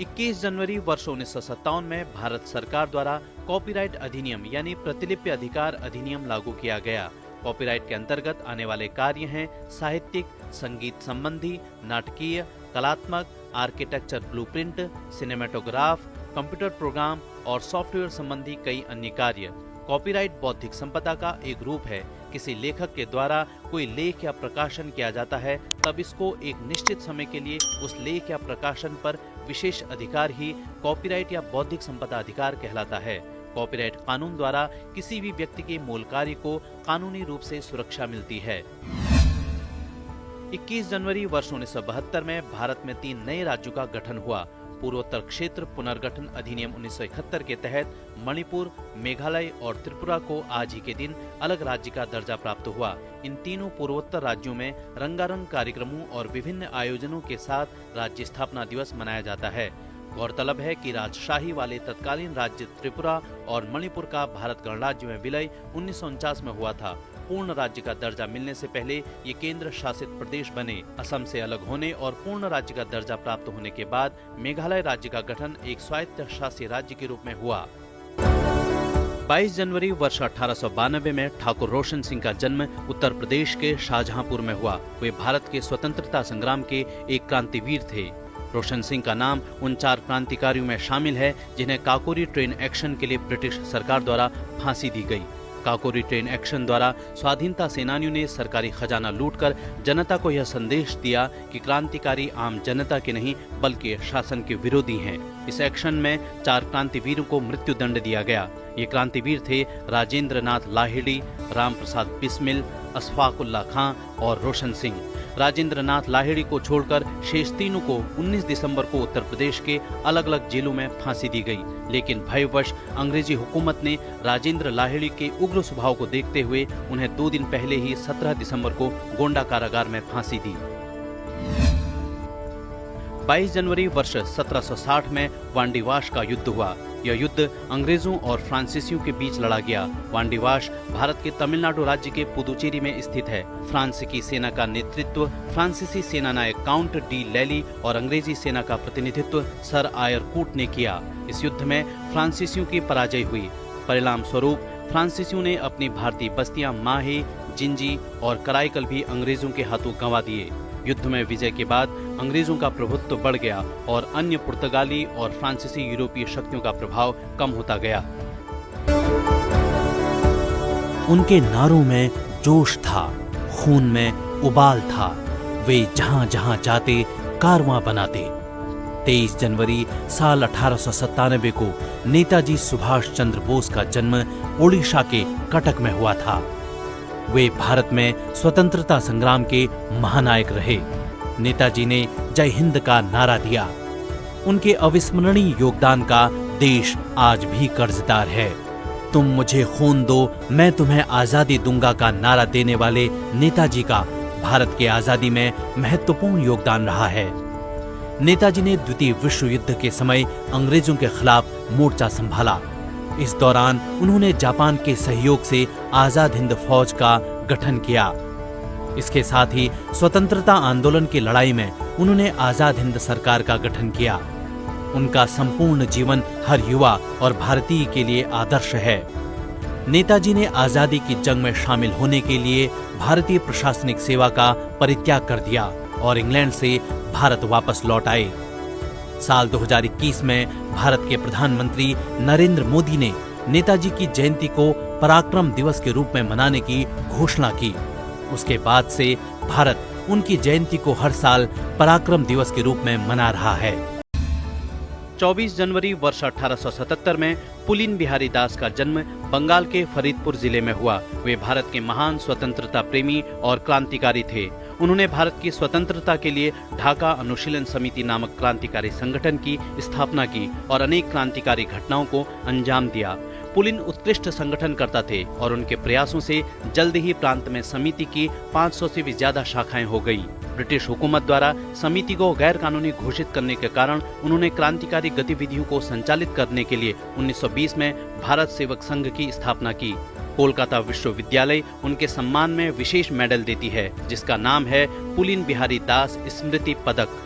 21 जनवरी वर्ष 1957 में भारत सरकार द्वारा कॉपीराइट अधिनियम यानी प्रतिलिपि अधिकार अधिनियम लागू किया गया। कॉपीराइट के अंतर्गत आने वाले कार्य हैं साहित्यिक, संगीत संबंधी, नाटकीय, कलात्मक, architecture blueprint, cinematograph, computer program और सॉफ्टवेयर संबंधी कई अन्य कार्य। कॉपीराइट बौद्धिक संपदा का एक रूप है। किसी लेखक के द्वारा कोई लेख या प्रकाशन किया जाता है तब इसको एक निश्चित समय के लिए उस लेख या प्रकाशन पर विशेष अधिकार ही कॉपीराइट या बौद्धिक संपदा अधिकार कहलाता है। कॉपीराइट कानून द्वारा किसी भी व्यक्ति के मूल कार्य को कानूनी रूप से सुरक्षा मिलती है। 21 जनवरी वर्ष 1972 में भारत में 3 नए राज्यों का गठन हुआ। पूर्वोत्तर क्षेत्र पुनर्गठन अधिनियम 1971 के तहत मणिपुर, मेघालय और त्रिपुरा को आज ही के दिन अलग राज्य का दर्जा प्राप्त हुआ। इन तीनों पूर्वोत्तर राज्यों में रंगारंग कार्यक्रमों और विभिन्न आयोजनों के साथ राज्य स्थापना दिवस मनाया जाता है। गौरतलब है कि राजशाही वाले तत्कालीन राज्य त्रिपुरा और मणिपुर का भारत गणराज्य में विलय 1949 में हुआ था। पूर्ण राज्य का दर्जा मिलने से पहले ये केंद्र शासित प्रदेश बने। असम से अलग होने और पूर्ण राज्य का दर्जा प्राप्त होने के बाद मेघालय राज्य का गठन एक स्वायत्त शासी राज्य के रूप में हुआ। 22 जनवरी वर्ष 1892 में ठाकुर रोशन सिंह का जन्म उत्तर प्रदेश के शाहजहांपुर में हुआ। वे भारत के स्वतंत्रता संग्राम के एक क्रांतिवीर थे। रोशन सिंह का नाम उन 4 क्रांतिकारियों में शामिल है जिन्हें काकोरी ट्रेन एक्शन के लिए ब्रिटिश सरकार द्वारा फांसी दी गई। काकोरी ट्रेन एक्शन द्वारा स्वाधीनता सेनानियों ने सरकारी खजाना लूटकर जनता को यह संदेश दिया कि क्रांतिकारी आम जनता के नहीं बल्कि शासन के विरोधी हैं। इस एक्शन में 4 क्रांतिवीरों को मृत्यु दंड दिया गया। ये क्रांतिवीर थे राजेंद्र नाथ लाहिड़ी, राम प्रसाद बिस्मिल, अशफाकुल्ला खां और रोशन सिंह। राजेंद्र नाथ लाहिड़ी को छोड़कर शेष तीनों को 19 दिसंबर को उत्तर प्रदेश के अलग अलग जेलों में फांसी दी गई, लेकिन भयवश अंग्रेजी हुकूमत ने राजेंद्र लाहिड़ी के उग्र स्वभाव को देखते हुए उन्हें 2 दिन पहले ही 17 दिसंबर को गोंडा कारागार में फांसी दी। 22 जनवरी वर्ष 1760 में वांडीवाश का युद्ध हुआ। यह युद्ध अंग्रेजों और फ्रांसीसियों के बीच लड़ा गया। वांडीवाश भारत के तमिलनाडु राज्य के पुदुचेरी में स्थित है। फ्रांस की सेना का नेतृत्व फ्रांसीसी सेना नायक काउंट डी लैली और अंग्रेजी सेना का प्रतिनिधित्व सर आयरकूट ने किया। इस युद्ध में फ्रांसीसियों की पराजय हुई। परिणाम स्वरूप फ्रांसीसियों ने अपनी भारतीय बस्तियां माहे, जिंजी और कराईकल भी अंग्रेजों के हाथों गंवा दिए। युद्ध में विजय के बाद अंग्रेजों का प्रभुत्व बढ़ गया और अन्य पुर्तगाली और फ्रांसीसी यूरोपीय शक्तियों का प्रभाव कम होता गया। उनके नारों में जोश था, खून में उबाल था। वे जहां जहां जाते कारवां बनाते। 23 जनवरी साल 1897 को नेताजी सुभाष चंद्र बोस का जन्म ओडिशा के कटक में हुआ था। वे भारत में स्वतंत्रता संग्राम के महानायक रहे। नेताजी ने जय हिंद का नारा दिया। उनके अविस्मरणीय योगदान का देश आज भी कर्जदार है। तुम मुझे खून दो, मैं तुम्हें आजादी दूंगा का नारा देने वाले नेताजी का भारत की आजादी में महत्वपूर्ण योगदान रहा है। नेताजी ने द्वितीय विश्व युद्ध के समय अंग्रेजों के खिलाफ मोर्चा संभाला। इस दौरान उन्होंने जापान के सहयोग से आजाद हिंद फौज का गठन किया। इसके साथ ही स्वतंत्रता आंदोलन की लड़ाई में उन्होंने आजाद हिंद सरकार का गठन किया। उनका संपूर्ण जीवन हर युवा और भारतीय के लिए आदर्श है। नेताजी ने आजादी की जंग में शामिल होने के लिए भारतीय प्रशासनिक सेवा का परित्याग कर दिया और इंग्लैंड से भारत वापस लौट आए। साल 2021 में भारत के प्रधानमंत्री नरेंद्र मोदी ने नेताजी की जयंती को पराक्रम दिवस के रूप में मनाने की घोषणा की। उसके बाद से भारत उनकी जयंती को हर साल पराक्रम दिवस के रूप में मना रहा है। 24 जनवरी वर्ष 1877 में पुलिन बिहारी दास का जन्म बंगाल के फरीदपुर जिले में हुआ। वे भारत के महान स्वतंत्रता प्रेमी और क्रांतिकारी थे। उन्होंने भारत की स्वतंत्रता के लिए ढाका अनुशीलन समिति नामक क्रांतिकारी संगठन की स्थापना की और अनेक क्रांतिकारी घटनाओं को अंजाम दिया। पुलिन उत्कृष्ट संगठनकर्ता थे और उनके प्रयासों से जल्द ही प्रांत में समिति की 500 से भी ज्यादा शाखाएं हो गई। ब्रिटिश हुकूमत द्वारा समिति को गैर कानूनी घोषित करने के कारण उन्होंने क्रांतिकारी गतिविधियों को संचालित करने के लिए 1920 में भारत सेवक संघ की स्थापना की। कोलकाता विश्वविद्यालय उनके सम्मान में विशेष मेडल देती है जिसका नाम है पुलिन बिहारी दास स्मृति पदक।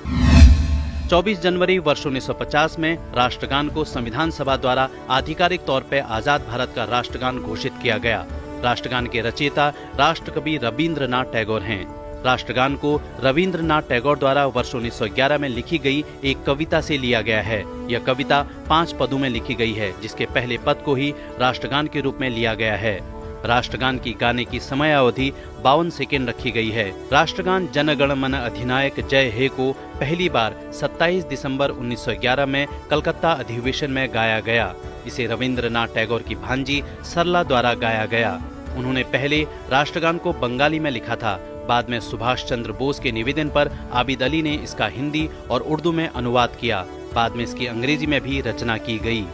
24 जनवरी वर्ष 1950 में राष्ट्रगान को संविधान सभा द्वारा आधिकारिक तौर पर आजाद भारत का राष्ट्रगान घोषित किया गया। राष्ट्रगान के रचयिता राष्ट्रकवि रविंद्रनाथ टैगोर हैं। राष्ट्रगान को रविंद्रनाथ टैगोर द्वारा वर्ष 1911 में लिखी गई एक कविता से लिया गया है। यह कविता 5 पदों में लिखी गई है, जिसके पहले पद को ही राष्ट्रगान के रूप में लिया गया है। राष्ट्रगान की गाने की समय अवधि 52 सेकेंड रखी गई है। राष्ट्रगान जन गण मन अधिनायक जय हे को पहली बार 27 दिसंबर 1911 में कलकत्ता अधिवेशन में गाया गया। इसे रविंद्रनाथ टैगोर की भांजी सरला द्वारा गाया गया। उन्होंने पहले राष्ट्रगान को बंगाली में लिखा था। बाद में सुभाष चंद्र बोस के निवेदन पर आबिद अली ने इसका हिंदी और उर्दू में अनुवाद किया। बाद में इसकी अंग्रेजी में भी रचना की गई।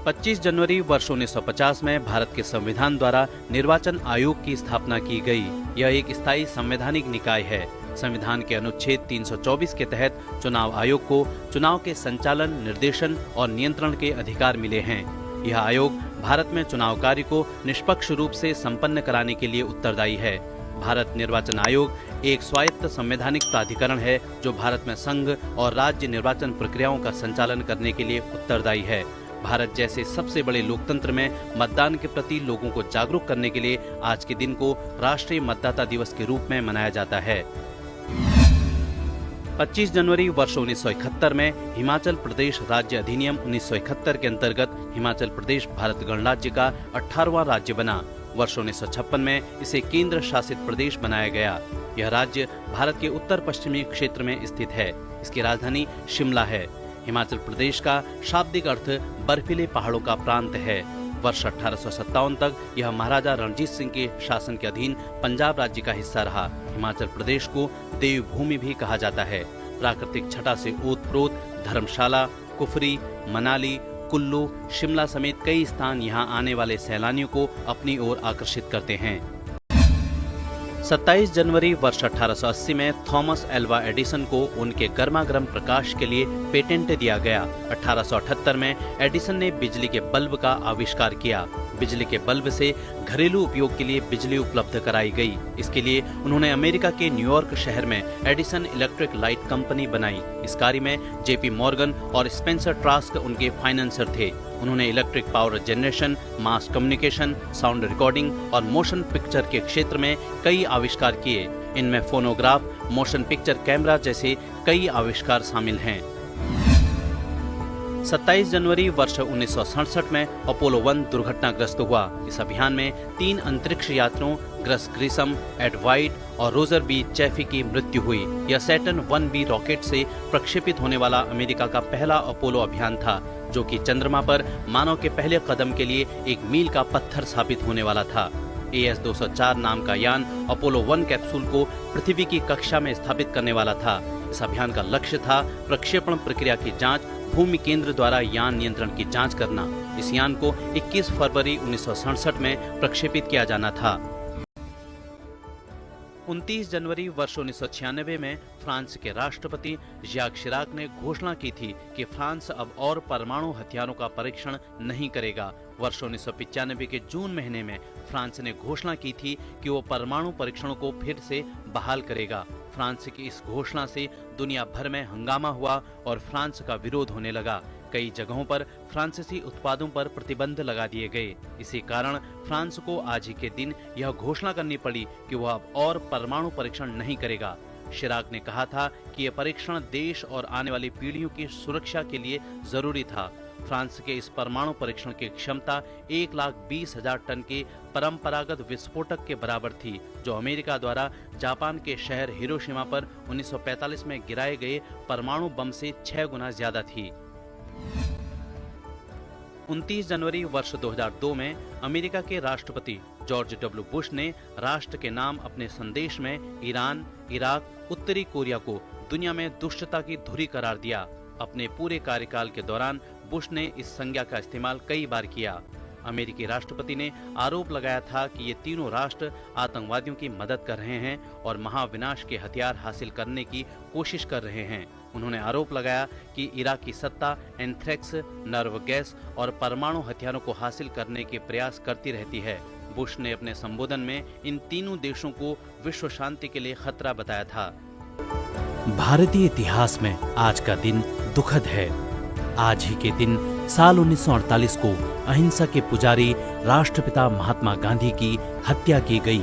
25 जनवरी वर्ष 1950 में भारत के संविधान द्वारा निर्वाचन आयोग की स्थापना की गई। यह एक स्थायी संवैधानिक निकाय है। संविधान के अनुच्छेद 324 के तहत चुनाव आयोग को चुनाव के संचालन, निर्देशन और नियंत्रण के अधिकार मिले हैं। यह आयोग भारत में चुनाव कार्य को निष्पक्ष रूप से संपन्न कराने के लिए उत्तरदायी है। भारत निर्वाचन आयोग एक स्वायत्त संवैधानिक प्राधिकरण है जो भारत में संघ और राज्य निर्वाचन प्रक्रियाओं का संचालन करने के लिए उत्तरदायी है। भारत जैसे सबसे बड़े लोकतंत्र में मतदान के प्रति लोगों को जागरूक करने के लिए आज के दिन को राष्ट्रीय मतदाता दिवस के रूप में मनाया जाता है। 25 जनवरी वर्ष 1971 में हिमाचल प्रदेश राज्य अधिनियम 1971 के अंतर्गत हिमाचल प्रदेश भारत गणराज्य का 18वां राज्य बना। वर्ष 1956 में इसे केंद्र शासित प्रदेश बनाया गया। यह राज्य भारत के उत्तर पश्चिमी क्षेत्र में स्थित है। इसकी राजधानी शिमला है। हिमाचल प्रदेश का शाब्दिक अर्थ बर्फीले पहाड़ों का प्रांत है। वर्ष 1857 तक यह महाराजा रणजीत सिंह के शासन के अधीन पंजाब राज्य का हिस्सा रहा। हिमाचल प्रदेश को देवभूमि भी कहा जाता है। प्राकृतिक छटा से ओतप्रोत धर्मशाला, कुफरी, मनाली, कुल्लू, शिमला समेत कई स्थान यहाँ आने वाले सैलानियों को अपनी ओर आकर्षित करते हैं। 27 जनवरी वर्ष 1880 में थॉमस एल्वा एडिसन को उनके गर्मागर्म प्रकाश के लिए पेटेंट दिया गया। 1878 में एडिसन ने बिजली के बल्ब का आविष्कार किया। बिजली के बल्ब से घरेलू उपयोग के लिए बिजली उपलब्ध कराई गई। इसके लिए उन्होंने अमेरिका के न्यूयॉर्क शहर में एडिसन इलेक्ट्रिक लाइट कंपनी बनाई। इस कार्य में जेपी मॉर्गन और स्पेंसर ट्रास्क उनके फाइनेंसर थे। उन्होंने electric power generation, mass communication, sound recording और मोशन पिक्चर के क्षेत्र में कई आविष्कार किए। इनमें फोनोग्राफ, मोशन पिक्चर कैमरा जैसे कई आविष्कार शामिल हैं। 27 जनवरी वर्ष 1967 में अपोलो 1 दुर्घटनाग्रस्त हुआ। इस अभियान में 3 अंतरिक्ष यात्रियों ग्रस ग्रिसम, एड वाइट और रोजर बी चैफी की मृत्यु हुई। यह सैटर्न 1B रॉकेट से प्रक्षेपित होने वाला अमेरिका का पहला अपोलो अभियान था, जो कि चंद्रमा पर मानव के पहले कदम के लिए एक मील का पत्थर साबित होने वाला था। AS-204 नाम का यान अपोलो 1 कैप्सूल को पृथ्वी की कक्षा में स्थापित करने वाला था। इस अभियान का लक्ष्य था प्रक्षेपण प्रक्रिया की जांच, भूमि केंद्र द्वारा यान नियंत्रण की जांच करना। इस यान को 21 फरवरी 1967 में प्रक्षेपित किया जाना था। 29 जनवरी वर्ष 1996 में फ्रांस के राष्ट्रपति जैक शिराक ने घोषणा की थी कि फ्रांस अब और परमाणु हथियारों का परीक्षण नहीं करेगा। वर्ष 1995 के जून महीने में फ्रांस ने घोषणा की थी कि वो परमाणु परीक्षणों को फिर से बहाल करेगा। फ्रांस की इस घोषणा से दुनिया भर में हंगामा हुआ और फ्रांस का विरोध होने लगा। कई जगहों पर फ्रांसीसी उत्पादों पर प्रतिबंध लगा दिए गए। इसी कारण फ्रांस को आज ही के दिन यह घोषणा करनी पड़ी कि वह अब और परमाणु परीक्षण नहीं करेगा। शिराक ने कहा था कि यह परीक्षण देश और आने वाली पीढ़ियों की सुरक्षा के लिए जरूरी था। फ्रांस के इस परमाणु परीक्षण की क्षमता 1,20,000 टन के परंपरागत विस्फोटक के बराबर थी, जो अमेरिका द्वारा जापान के शहर हिरोशिमा पर 1945 में गिराए गए परमाणु बम से 6 गुना ज्यादा थी। 29 जनवरी वर्ष 2002 में अमेरिका के राष्ट्रपति जॉर्ज डब्ल्यू बुश ने राष्ट्र के नाम अपने संदेश में ईरान, इराक, उत्तरी कोरिया को दुनिया में दुष्टता की धुरी करार दिया। अपने पूरे कार्यकाल के दौरान बुश ने इस संज्ञा का इस्तेमाल कई बार किया। अमेरिकी राष्ट्रपति ने आरोप लगाया था कि ये तीनों राष्ट्र आतंकवादियों की मदद कर रहे हैं और महाविनाश के हथियार हासिल करने की कोशिश कर रहे हैं। उन्होंने आरोप लगाया कि इराक की सत्ता एंथ्रेक्स, नर्व गैस और परमाणु हथियारों को हासिल करने के प्रयास करती रहती है। बुश ने अपने संबोधन में इन तीनों देशों को विश्व शांति के लिए खतरा बताया था। भारतीय इतिहास में आज का दिन दुखद है। आज ही के दिन साल 1948 को अहिंसा के पुजारी राष्ट्रपिता महात्मा गांधी की हत्या की गई।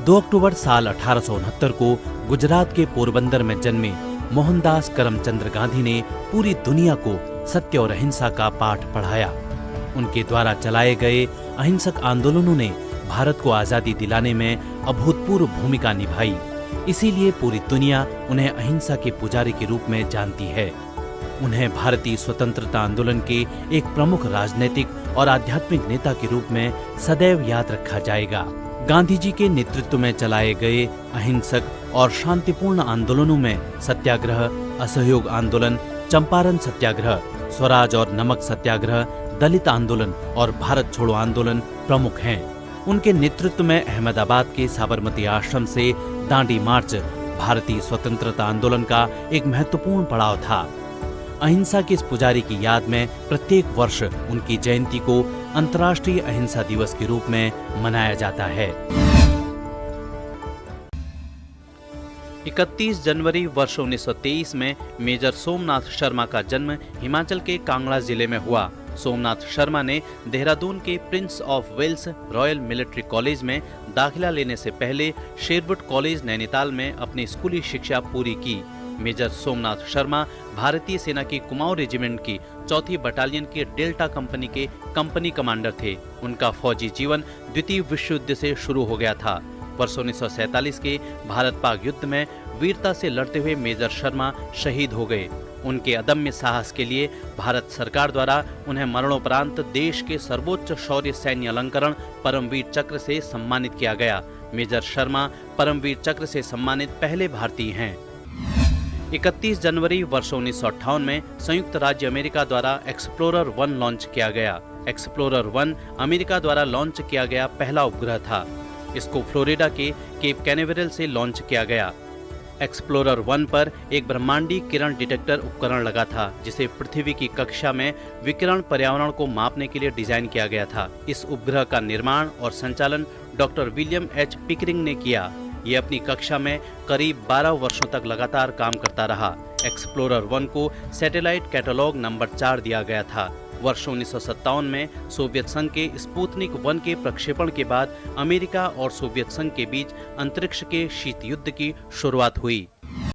2 अक्टूबर साल 1869 को गुजरात के पोरबंदर में जन्मे मोहनदास करमचंद गांधी ने पूरी दुनिया को सत्य और अहिंसा का पाठ पढ़ाया। उनके द्वारा चलाए गए अहिंसक आंदोलनों ने भारत को आजादी दिलाने में अभूतपूर्व भूमिका निभाई। इसीलिए पूरी दुनिया उन्हें अहिंसा के पुजारी के रूप में जानती है। उन्हें भारतीय स्वतंत्रता आंदोलन के एक प्रमुख राजनीतिक और आध्यात्मिक नेता के रूप में सदैव याद रखा जाएगा। गांधी जी के नेतृत्व में चलाए गए अहिंसक और शांतिपूर्ण आंदोलनों में सत्याग्रह, असहयोग आंदोलन, चंपारण सत्याग्रह, स्वराज और नमक सत्याग्रह, दलित आंदोलन और भारत छोड़ो आंदोलन प्रमुख हैं। उनके नेतृत्व में अहमदाबाद के साबरमती आश्रम से दांडी मार्च भारतीय स्वतंत्रता आंदोलन का एक महत्वपूर्ण पड़ाव था। अहिंसा के इस पुजारी की याद में प्रत्येक वर्ष उनकी जयंती को अंतर्राष्ट्रीय अहिंसा दिवस के रूप में मनाया जाता है। 31 जनवरी वर्ष 1923 में मेजर सोमनाथ शर्मा का जन्म हिमाचल के कांगड़ा जिले में हुआ। सोमनाथ शर्मा ने देहरादून के Prince of Wales Royal Military College में दाखिला लेने से पहले शेरवुड कॉलेज नैनीताल में अपनी स्कूली शिक्षा पूरी की। मेजर सोमनाथ शर्मा भारतीय सेना की कुमाऊं रेजिमेंट की 4th बटालियन के डेल्टा कंपनी के कंपनी कमांडर थे। उनका फौजी जीवन द्वितीय विश्व युद्ध से शुरू हो गया था। वर्ष 1947 के भारत पाक युद्ध में वीरता से लड़ते हुए मेजर शर्मा शहीद हो गए। उनके अदम्य साहस के लिए भारत सरकार द्वारा उन्हें मरणोपरांत देश के सर्वोच्च शौर्य सैन्य अलंकरण परमवीर चक्र से सम्मानित किया गया। मेजर शर्मा परमवीर चक्र से सम्मानित पहले भारतीय हैं। 31 जनवरी वर्ष 1958 में संयुक्त राज्य अमेरिका द्वारा एक्सप्लोरर 1 लॉन्च किया गया। एक्सप्लोरर 1 अमेरिका द्वारा लॉन्च किया गया पहला उपग्रह था। इसको फ्लोरिडा के केप कैनावेरल से लॉन्च किया गया। एक्सप्लोरर 1 पर एक ब्रह्मांडीय किरण डिटेक्टर उपकरण लगा था, जिसे पृथ्वी की कक्षा में विकिरण पर्यावरण को मापने के लिए डिजाइन किया गया था। इस उपग्रह का निर्माण और संचालन डॉक्टर विलियम एच पिकरिंग ने किया। ये अपनी कक्षा में करीब 12 वर्षों तक लगातार काम करता रहा। एक्सप्लोरर 1 को सैटेलाइट कैटलॉग नंबर 4 दिया गया था। वर्ष 1957 में सोवियत संघ के स्पुतनिक 1 के प्रक्षेपण के बाद अमेरिका और सोवियत संघ के बीच अंतरिक्ष के शीत युद्ध की शुरुआत हुई।